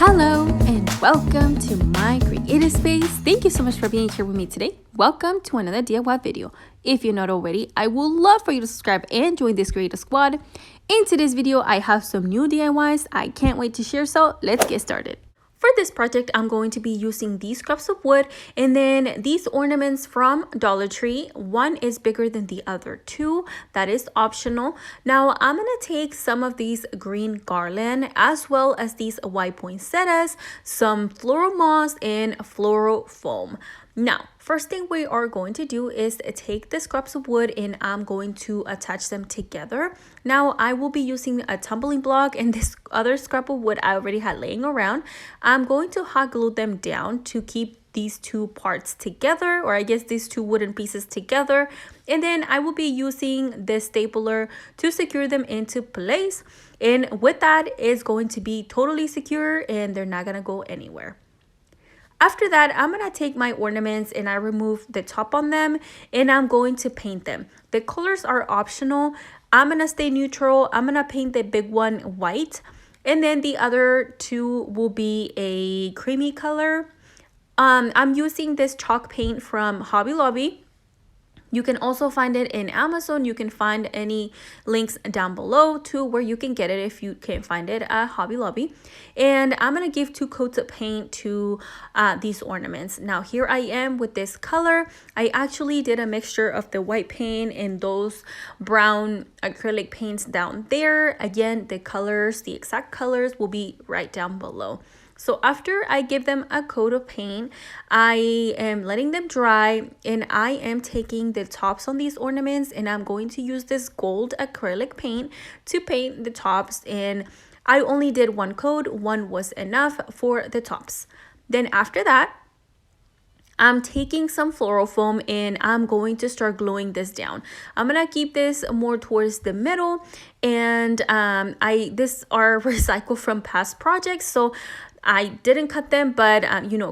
Hello and welcome to my creative space. Thank you so much for being here with me today. Welcome to another DIY video. If you're not already, I would love for you to subscribe and join this creative squad. In today's video, I have some new DIYs I can't wait to share, so let's get started. For this project, I'm going to be using these scraps of wood and then these ornaments from Dollar Tree. One is bigger than the other two. That is optional. Now, I'm going to take some of these green garland as well as these white poinsettias, some floral moss, and floral foam. Now, first thing we are going to do is take the scraps of wood and I'm going to attach them together. Now, I will be using a tumbling block and this other scrap of wood I already had laying around. I'm going to hot glue them down to keep these two parts together, or I guess these two wooden pieces together. And then I will be using this stapler to secure them into place. And with that, it's going to be totally secure and they're not gonna go anywhere. After that, I'm going to take my ornaments and I remove the top on them and I'm going to paint them. The colors are optional. I'm going to stay neutral. I'm going to paint the big one white and then the other two will be a creamy color. I'm using this chalk paint from Hobby Lobby. You can also find it in Amazon. You can find any links down below to where you can get it if you can't find it at Hobby Lobby. And I'm going to give 2 coats of paint to these ornaments. Now here I am with this color. I actually did a mixture of the white paint and those brown acrylic paints down there. Again, the colors, the exact colors will be right down below. So after I give them a coat of paint, I am letting them dry and I am taking the tops on these ornaments and I'm going to use this gold acrylic paint to paint the tops. And I only did 1 coat, 1 was enough for the tops. Then after that, I'm taking some floral foam and I'm going to start gluing this down. I'm going to keep this more towards the middle and these are recycled from past projects. So I didn't cut them, but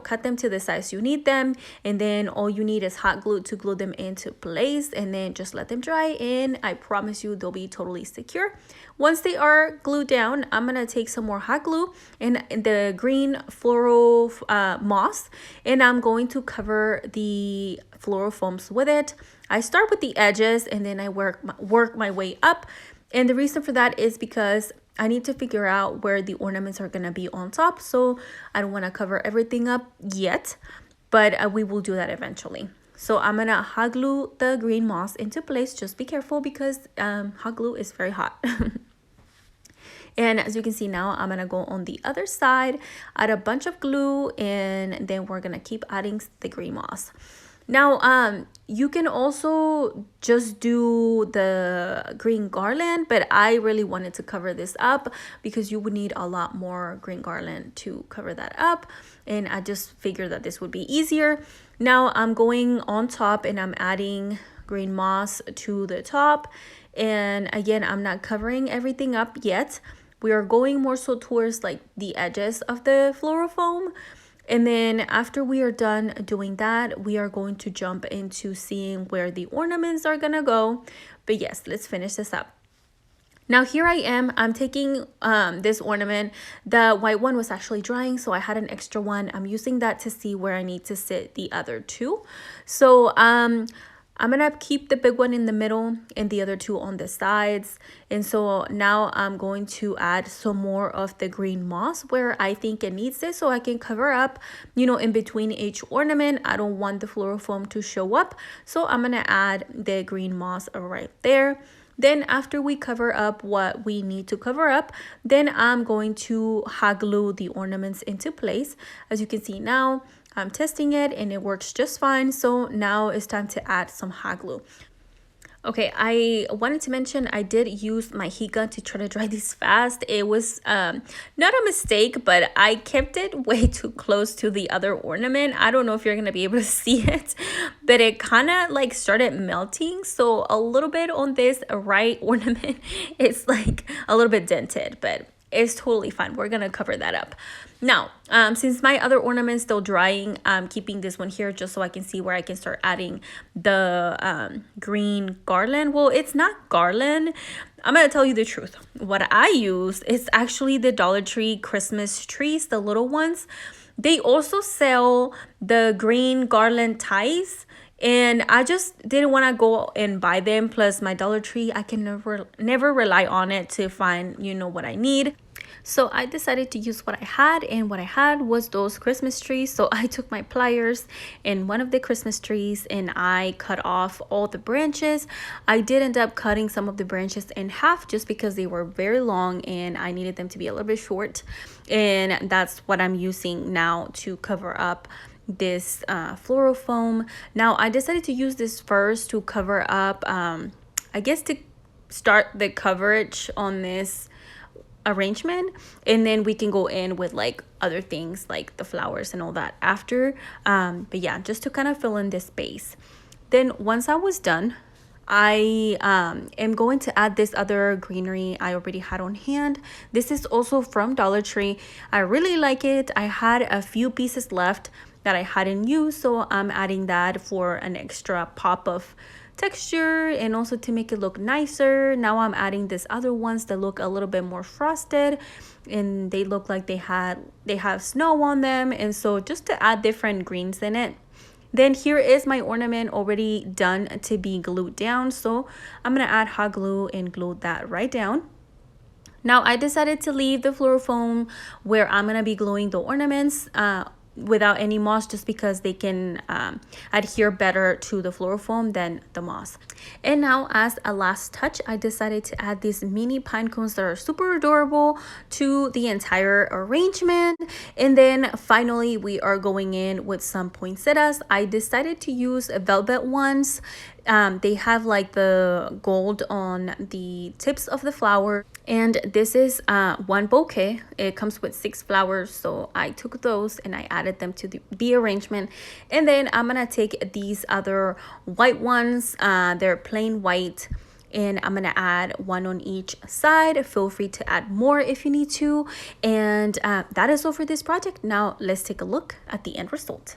cut them to the size you need them. And then all you need is hot glue to glue them into place and then just let them dry. And I promise you they'll be totally secure. Once they are glued down, I'm going to take some more hot glue and the green floral moss. And I'm going to cover the floral foams with it. I start with the edges and then I work my way up. And the reason for that is because I need to figure out where the ornaments are going to be on top. So I don't want to cover everything up yet, but we will do that eventually. So I'm going to hot glue the green moss into place. Just be careful because hot glue is very hot. And as you can see now, I'm going to go on the other side, add a bunch of glue, and then we're going to keep adding the green moss. Now, you can also just do the green garland, but I really wanted to cover this up because you would need a lot more green garland to cover that up. And I just figured that this would be easier. Now I'm going on top and I'm adding green moss to the top. And again, I'm not covering everything up yet. We are going more so towards like the edges of the floral foam. And then after we are done doing that, we are going to jump into seeing where the ornaments are gonna go. But yes, let's finish this up. Now here I am, I'm taking this ornament. The white one was actually drying, so I had an extra one. I'm using that to see where I need to sit the other two. So I'm gonna keep the big one in the middle and the other 2 on the sides. And so now I'm going to add some more of the green moss where I think it needs this so I can cover up, in between each ornament. I don't want the floral foam to show up. So I'm gonna add the green moss right there. Then after we cover up what we need to cover up, then I'm going to hot glue the ornaments into place. As you can see now, I'm testing it and it works just fine. So now it's time to add some hot glue. Okay, I wanted to mention I did use my heat gun to try to dry these fast. It was not a mistake, but I kept it way too close to the other ornament. I don't know if you're going to be able to see it, but it kind of like started melting. So a little bit on this right ornament, it's like a little bit dented, but it's totally fine. We're gonna cover that up. Now, since my other ornament's still drying, I'm keeping this one here just so I can see where I can start adding the green garland. Well, it's not garland, I'm gonna tell you the truth. What I use is actually the Dollar Tree Christmas trees, the little ones. They also sell the green garland ties, and I just didn't want to go and buy them. Plus, my Dollar Tree, I can never rely on it to find, what I need. So I decided to use what I had, and what I had was those Christmas trees. So I took my pliers in one of the Christmas trees and I cut off all the branches. I did end up cutting some of the branches in half just because they were very long and I needed them to be a little bit short. And that's what I'm using now to cover up this floral foam. Now I decided to use this first to cover up, I guess to start the coverage on this arrangement, and then we can go in with like other things like the flowers and all that after, but yeah, just to kind of fill in this space. Then once I was done, I am going to add this other greenery I already had on hand. This is also from Dollar Tree. I really like it. I had a few pieces left that I hadn't used, so I'm adding that for an extra pop of texture and also to make it look nicer. Now I'm adding these other ones that look a little bit more frosted, and they look like they have snow on them, and so just to add different greens in it. Then here is my ornament already done to be glued down, so I'm gonna add hot glue and glue that right down. Now I decided to leave the floral foam where I'm gonna be gluing the ornaments without any moss, just because they can adhere better to the floral foam than the moss. And now, as a last touch, I decided to add these mini pine cones that are super adorable to the entire arrangement. And then finally, we are going in with some poinsettias. I decided to use velvet ones. They have like the gold on the tips of the flower, and this is one bouquet. It comes with 6 flowers, so I took those and I added them to the arrangement. And then I'm gonna take these other white ones, they're plain white, and I'm gonna add one on each side. Feel free to add more if you need to. And that is all for this project. Now let's take a look at the end result.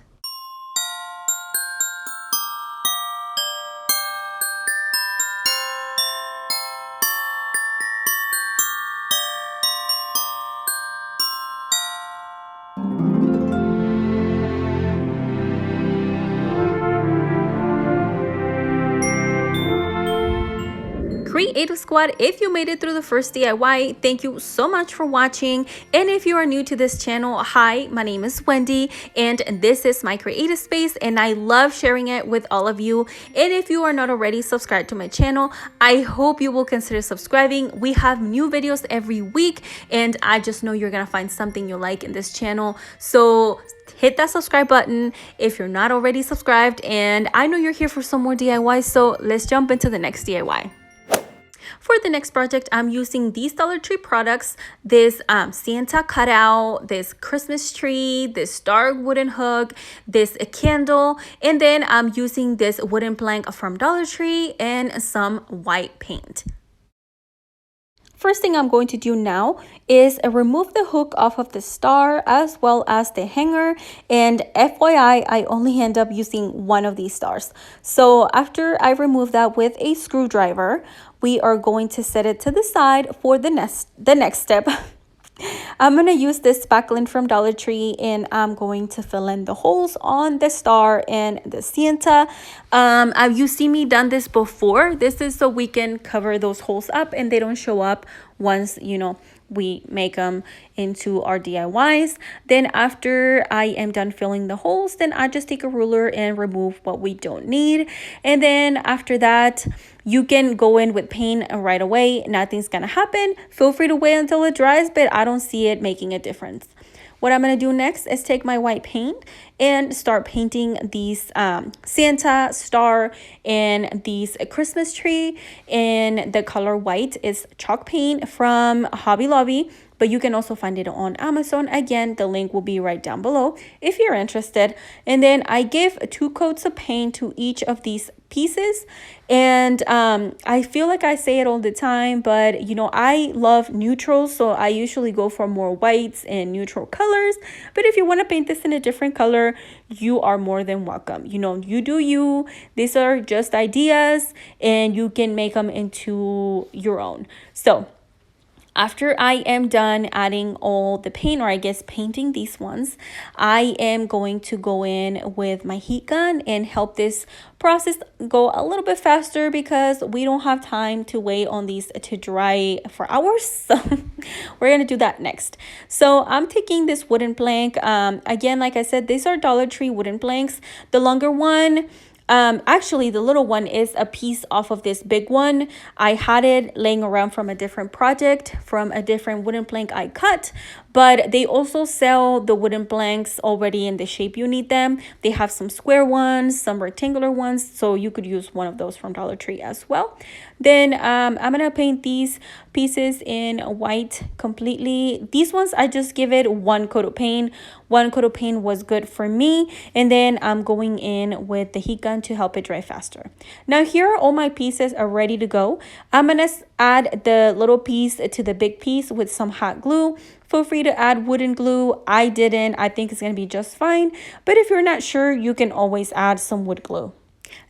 Creative Squad, if you made it through the first DIY, thank you so much for watching. And if you are new to this channel, hi, my name is Wendy and this is my creative space, and I love sharing it with all of you. And if you are not already subscribed to my channel, I hope you will consider subscribing. We have new videos every week, and I just know you're gonna find something you like in this channel. So hit that subscribe button if you're not already subscribed. And I know you're here for some more DIY, so let's jump into the next DIY. For the next project, I'm using these Dollar Tree products, this Santa cutout, this Christmas tree, this star wooden hook, this candle, and then I'm using this wooden plank from Dollar Tree and some white paint. First thing I'm going to do now is remove the hook off of the star as well as the hanger. And FYI, I only end up using one of these stars. So after I remove that with a screwdriver, we are going to set it to the side for the next step. I'm going to use this spackling from Dollar Tree, and I'm going to fill in the holes on the star and the Santa. You see me done this before. This is so we can cover those holes up and they don't show up once, we make them into our DIYs. Then after I am done filling the holes, then I just take a ruler and remove what we don't need. And then after that, you can go in with paint right away. Nothing's gonna happen. Feel free to wait until it dries, but I don't see it making a difference. What I'm going to do next is take my white paint and start painting these Santa, star, and these Christmas tree. And the color white is chalk paint from Hobby Lobby, but you can also find it on Amazon. Again, the link will be right down below if you're interested. And then I give 2 coats of paint to each of these pieces. And I feel like I say it all the time, but you know, I love neutrals, so I usually go for more whites and neutral colors. But if you want to paint this in a different color, you are more than welcome. You know, you do you. These are just ideas, and you can make them into your own. So after I am done adding all the paint, or I guess painting these ones, I am going to go in with my heat gun and help this process go a little bit faster, because we don't have time to wait on these to dry for hours. So we're going to do that next. So I'm taking this wooden plank. Again, like I said, these are Dollar Tree wooden planks. The longer one, actually the little one is a piece off of this big one. I had it laying around from a different project, from a different wooden plank I cut, but they also sell the wooden planks already in the shape you need them. They have some square ones, some rectangular ones, so you could use one of those from Dollar Tree as well. Then I'm gonna paint these pieces in white completely. These ones I just give it one coat of paint. One coat of paint was good for me, and then I'm going in with the heat gun to help it dry faster. Now here all my pieces are ready to go. I'm gonna add the little piece to the big piece with some hot glue. Feel free to add wooden glue. I didn't. I think it's gonna be just fine, but if you're not sure, you can always add some wood glue.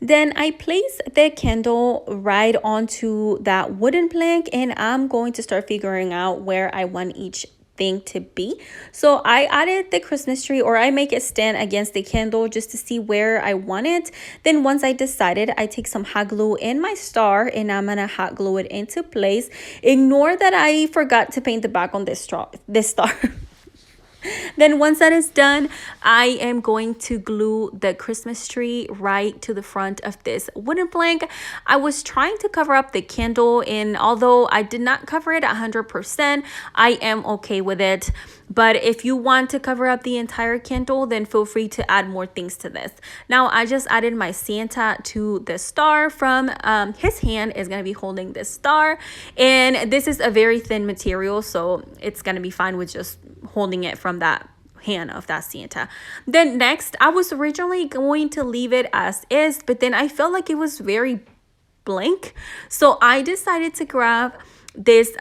Then I place the candle right onto that wooden plank, and I'm going to start figuring out where I want each thing to be. So I added the Christmas tree, or I make it stand against the candle just to see where I want it. Then once I decided, I take some hot glue in my star, and I'm gonna hot glue it into place. Ignore that I forgot to paint the back on this star. Then once that is done, I am going to glue the Christmas tree right to the front of this wooden plank. I was trying to cover up the candle, and although I did not cover it 100%, I am okay with it. But if you want to cover up the entire candle, then feel free to add more things to this. Now, I just added my Santa to the star from his hand is going to be holding this star. And this is a very thin material, so it's going to be fine with just holding it from that hand of that Santa. Then next, I was originally going to leave it as is, but then I felt like it was very blank. So I decided to grab this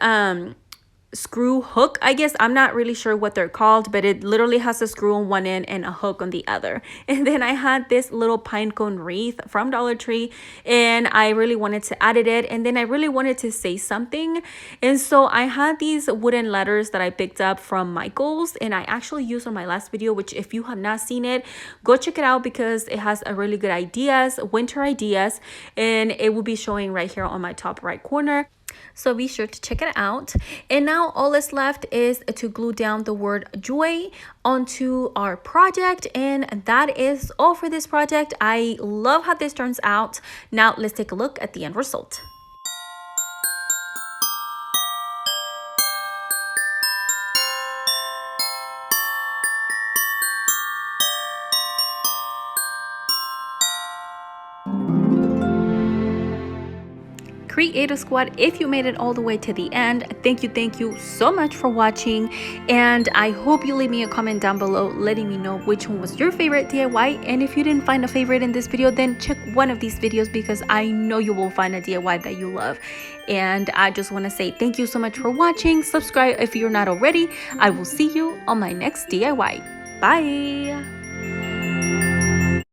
screw hook, I guess. I'm not really sure what they're called, but it literally has a screw on one end and a hook on the other. And then I had this little pine cone wreath from Dollar Tree, and I really wanted to add it, and then I really wanted to say something. And so I had these wooden letters that I picked up from Michael's, and I actually used on my last video, which if you have not seen it, go check it out, because it has a really good ideas, winter ideas, and it will be showing right here on my top right corner. So be sure to check it out. And now all that's left is to glue down the word joy onto our project, and that is all for this project. I love how this turns out. Now let's take a look at the end result. Creative Squad, if you made it all the way to the end, thank you so much for watching, and I hope you leave me a comment down below letting me know which one was your favorite DIY. And if you didn't find a favorite in this video, then check one of these videos, because I know you will find a DIY that you love. And I just want to say thank you so much for watching. Subscribe if you're not already. I will see you on my next DIY. Bye.